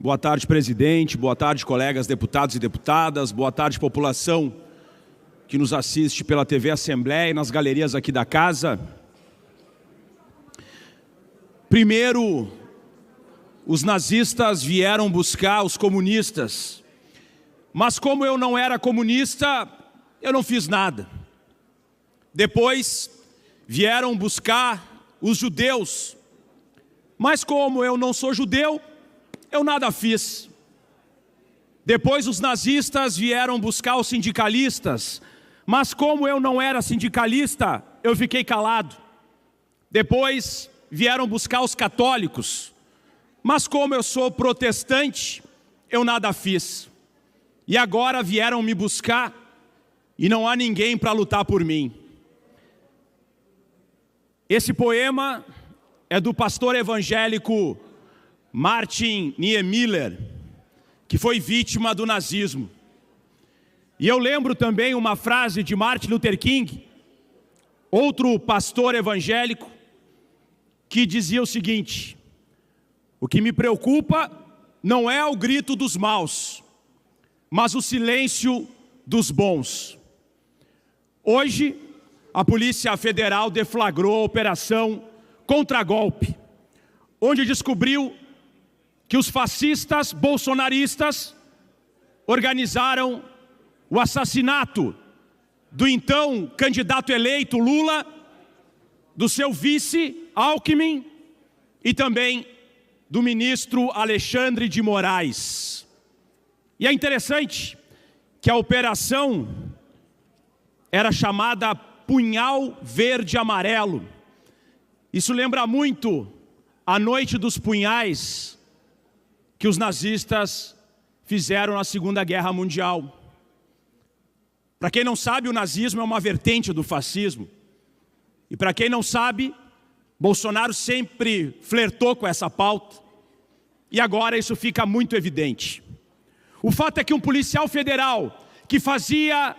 Boa tarde, presidente. Boa tarde, colegas deputados e deputadas. Boa tarde, população que nos assiste pela TV Assembleia e nas galerias aqui da casa. Primeiro, os nazistas vieram buscar os comunistas. Mas como eu não era comunista, eu não fiz nada. Depois, vieram buscar os judeus. Mas como eu não sou judeu, eu nada fiz. Depois os nazistas vieram buscar os sindicalistas, mas como eu não era sindicalista, eu fiquei calado. Depois vieram buscar os católicos, mas como eu sou protestante, eu nada fiz. E agora vieram me buscar e não há ninguém para lutar por mim. Esse poema é do pastor evangélico Martin Niemöller, que foi vítima do nazismo. E eu lembro também uma frase de Martin Luther King, outro pastor evangélico, que dizia o seguinte: o que me preocupa não é o grito dos maus, mas o silêncio dos bons. Hoje, a Polícia Federal deflagrou a operação Contragolpe, onde descobriu que os fascistas bolsonaristas organizaram o assassinato do então candidato eleito Lula, do seu vice Alckmin e também do ministro Alexandre de Moraes. E é interessante que a operação era chamada Punhal Verde Amarelo. Isso lembra muito a Noite dos Punhais que os nazistas fizeram na Segunda Guerra Mundial. Para quem não sabe, o nazismo é uma vertente do fascismo. E para quem não sabe, Bolsonaro sempre flertou com essa pauta. E agora isso fica muito evidente. O fato é que um policial federal que fazia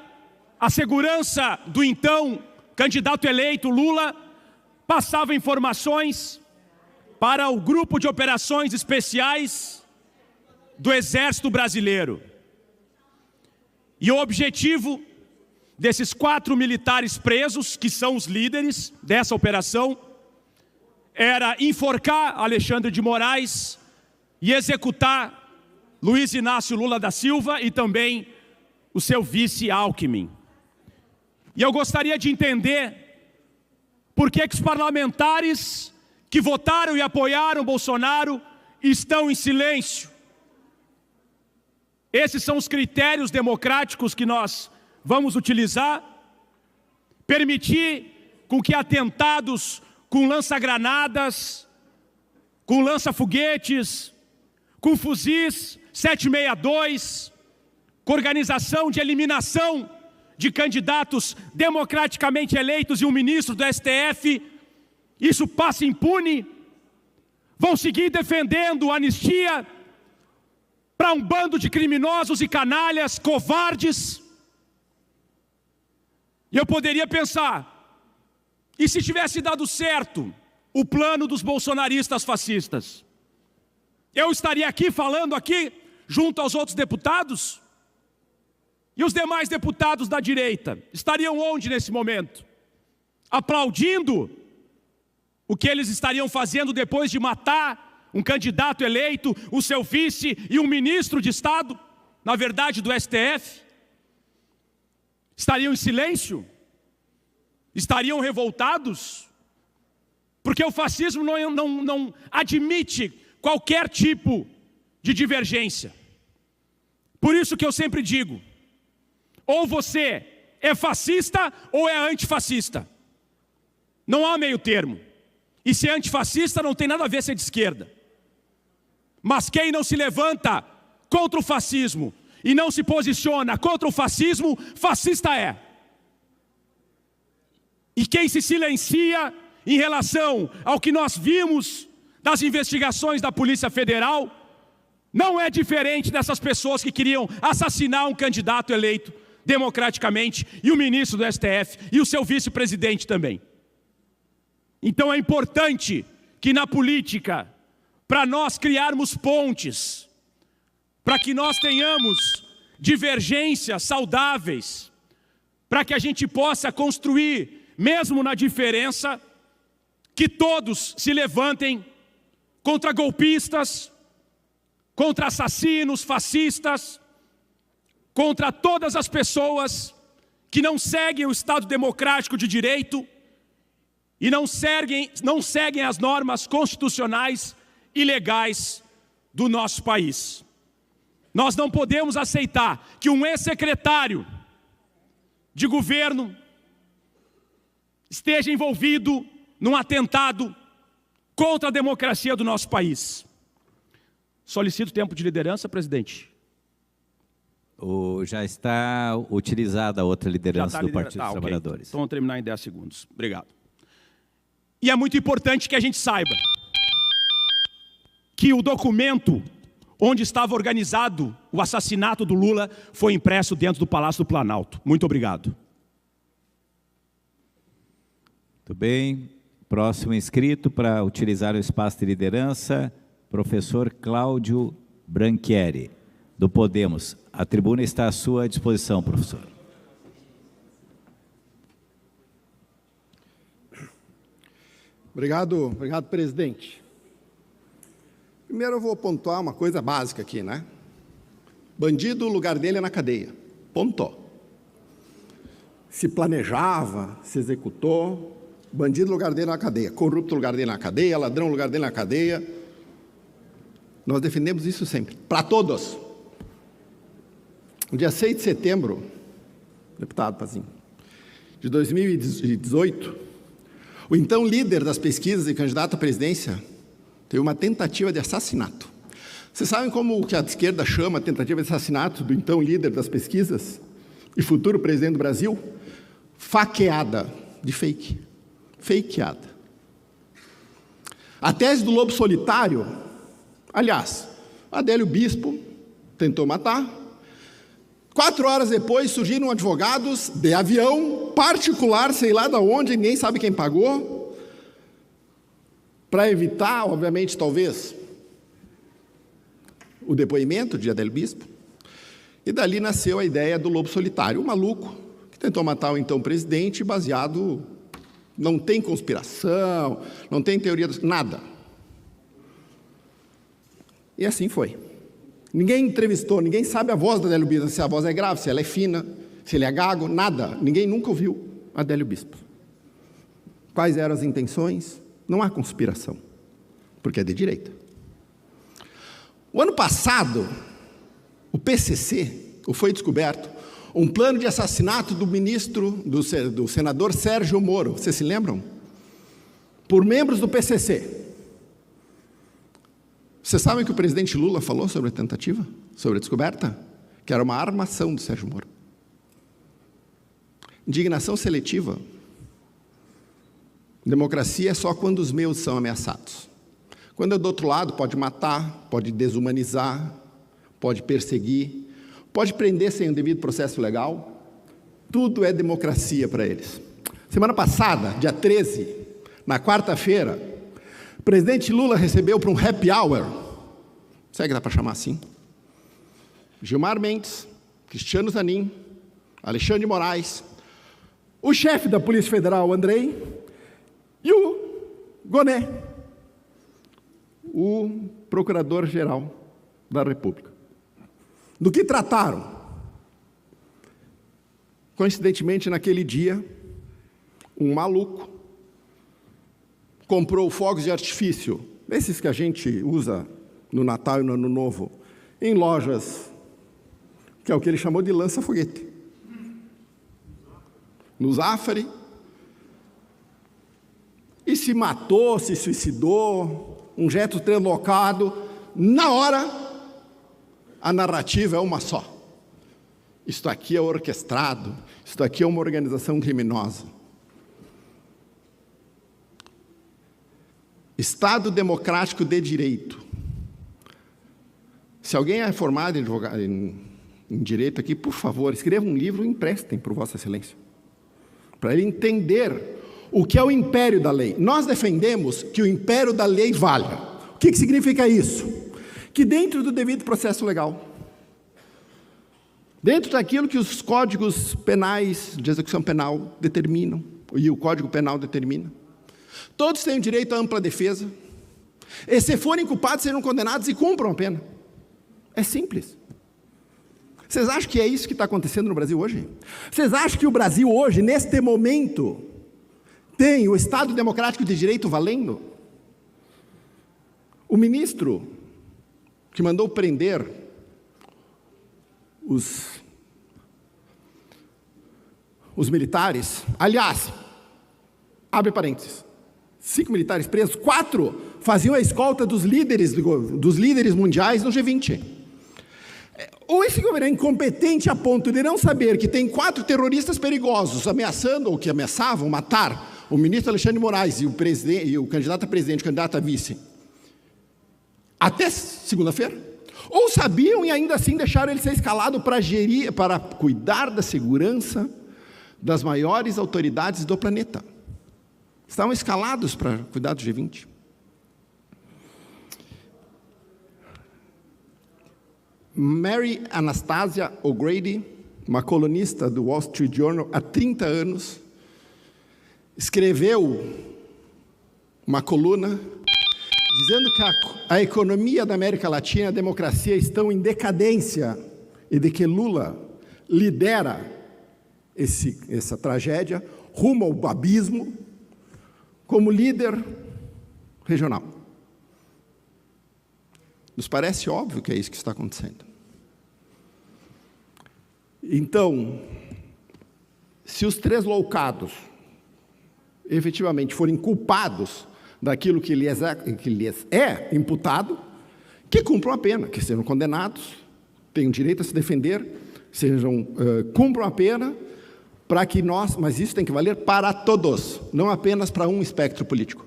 a segurança do então candidato eleito Lula passava informações para o grupo de operações especiais do Exército Brasileiro. E o objetivo desses 4 militares presos, que são os líderes dessa operação, era enforcar Alexandre de Moraes e executar Luiz Inácio Lula da Silva e também o seu vice Alckmin. E eu gostaria de entender por que os parlamentares que votaram e apoiaram Bolsonaro estão em silêncio. Esses são os critérios democráticos que nós vamos utilizar. Permitir com que atentados com lança-granadas, com lança-foguetes, com fuzis 762, com organização de eliminação de candidatos democraticamente eleitos e um ministro do STF, isso passa impune. Vão seguir defendendo anistia para um bando de criminosos e canalhas, covardes. E eu poderia pensar, e se tivesse dado certo o plano dos bolsonaristas fascistas? Eu estaria aqui falando aqui, junto aos outros deputados? E os demais deputados da direita estariam onde nesse momento? Aplaudindo o que eles estariam fazendo depois de matar um candidato eleito, o seu vice e um ministro de Estado, na verdade do STF? Estariam em silêncio? Estariam revoltados? Porque o fascismo não admite qualquer tipo de divergência. Por isso que eu sempre digo, ou você é fascista ou é antifascista. Não há meio termo. E ser antifascista não tem nada a ver ser de esquerda. Mas quem não se levanta contra o fascismo e não se posiciona contra o fascismo, fascista é. E quem se silencia em relação ao que nós vimos das investigações da Polícia Federal, não é diferente dessas pessoas que queriam assassinar um candidato eleito democraticamente e o ministro do STF e o seu vice-presidente também. Então é importante que na política, para nós criarmos pontes, para que nós tenhamos divergências saudáveis, para que a gente possa construir, mesmo na diferença, que todos se levantem contra golpistas, contra assassinos, fascistas, contra todas as pessoas que não seguem o Estado democrático de direito e não seguem as normas constitucionais e legais do nosso país. Nós não podemos aceitar que um ex-secretário de governo esteja envolvido num atentado contra a democracia do nosso país. Solicito tempo de liderança, presidente. Já está utilizada a outra liderança do Partido dos Trabalhadores. Okay. Então, vamos terminar em 10 segundos. Obrigado. E é muito importante que a gente saiba que o documento onde estava organizado o assassinato do Lula foi impresso dentro do Palácio do Planalto. Muito obrigado. Muito bem. Próximo inscrito para utilizar o espaço de liderança, professor Cláudio Branchieri, do Podemos. A tribuna está à sua disposição, professor. Obrigado, presidente. Primeiro eu vou pontuar uma coisa básica aqui, né? Bandido, o lugar dele é na cadeia. Pontou. Se planejava, se executou, bandido, o lugar dele é na cadeia. Corrupto, o lugar dele é na cadeia. Ladrão, o lugar dele é na cadeia. Nós defendemos isso sempre, para todos. No dia 6 de setembro, deputado Pazinho, de 2018, o então líder das pesquisas e candidato à presidência teve uma tentativa de assassinato. Vocês sabem como que a esquerda chama a tentativa de assassinato do então líder das pesquisas e futuro presidente do Brasil? Faqueada de fake. Fakeada. A tese do lobo solitário, aliás, Adélio Bispo tentou matar. 4 horas depois surgiram advogados de avião particular, sei lá de onde, ninguém sabe quem pagou, para evitar, obviamente, talvez, o depoimento de Adélio Bispo. E dali nasceu a ideia do lobo solitário, um maluco que tentou matar o então presidente baseado, não tem conspiração, não tem teoria, nada. E assim foi. Ninguém entrevistou, ninguém sabe a voz do Adélio Bispo, se a voz é grave, se ela é fina, se ele é gago, nada. Ninguém nunca ouviu Adélio Bispo. Quais eram as intenções? Não há conspiração, porque é de direita. O ano passado, o PCC, foi descoberto um plano de assassinato do ministro, do senador Sérgio Moro. Vocês se lembram? Por membros do PCC. Vocês sabem que o presidente Lula falou sobre a tentativa? Sobre a descoberta? Que era uma armação do Sérgio Moro. Indignação seletiva. Democracia é só quando os meus são ameaçados. Quando é do outro lado, pode matar, pode desumanizar, pode perseguir, pode prender sem o devido processo legal. Tudo é democracia para eles. Semana passada, dia 13, na quarta-feira, o presidente Lula recebeu para um happy hour, será que dá para chamar assim? Gilmar Mendes, Cristiano Zanin, Alexandre de Moraes, o chefe da Polícia Federal, Andrei, e o Goné, o procurador-geral da República. Do que trataram? Coincidentemente, naquele dia, um maluco comprou fogos de artifício, esses que a gente usa no Natal e no Ano Novo, em lojas, que é o que ele chamou de lança-foguete. No Zafari, e se matou, se suicidou, um jeito translocado. Na hora, a narrativa é uma só. Isto aqui é orquestrado, isto aqui é uma organização criminosa. Estado democrático de direito. Se alguém é formado em direito aqui, por favor, escreva um livro e emprestem para Vossa Excelência, para ele entender o que é o império da lei. Nós defendemos que o império da lei valha. O que significa isso? Que dentro do devido processo legal, dentro daquilo que os códigos penais de execução penal determinam, e o Código Penal determina. Todos têm o direito à ampla defesa, e se forem culpados, serão condenados e cumpram a pena. É simples. Vocês acham que é isso que está acontecendo no Brasil hoje? Vocês acham que o Brasil hoje, neste momento, tem o Estado Democrático de Direito valendo? O ministro que mandou prender os militares, aliás, abre parênteses, 5 militares presos, 4 faziam a escolta dos líderes mundiais no G20. Ou esse governo é incompetente a ponto de não saber que tem 4 terroristas perigosos ameaçando ou que ameaçavam matar o ministro Alexandre de Moraes e o candidato a presidente, o candidato a vice, até segunda-feira? Ou sabiam e ainda assim deixaram ele ser escalado para cuidar da segurança das maiores autoridades do planeta? Estavam escalados para cuidar do G20. Mary Anastasia O'Grady, uma colunista do Wall Street Journal há 30 anos, escreveu uma coluna dizendo que a economia da América Latina e a democracia estão em decadência e de que Lula lidera essa tragédia rumo ao abismo como líder regional. Nos parece óbvio que é isso que está acontecendo. Então, se os 3 loucados efetivamente forem culpados daquilo que lhes é imputado, que cumpram a pena, que sejam condenados, tenham direito a se defender, cumpram a pena, para que mas isso tem que valer para todos, não apenas para um espectro político.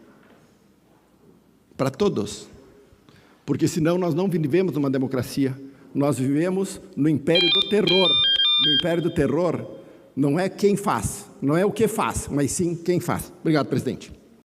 Para todos. Porque senão nós não vivemos numa democracia, nós vivemos no império do terror. No império do terror não é quem faz, não é o que faz, mas sim quem faz. Obrigado, presidente.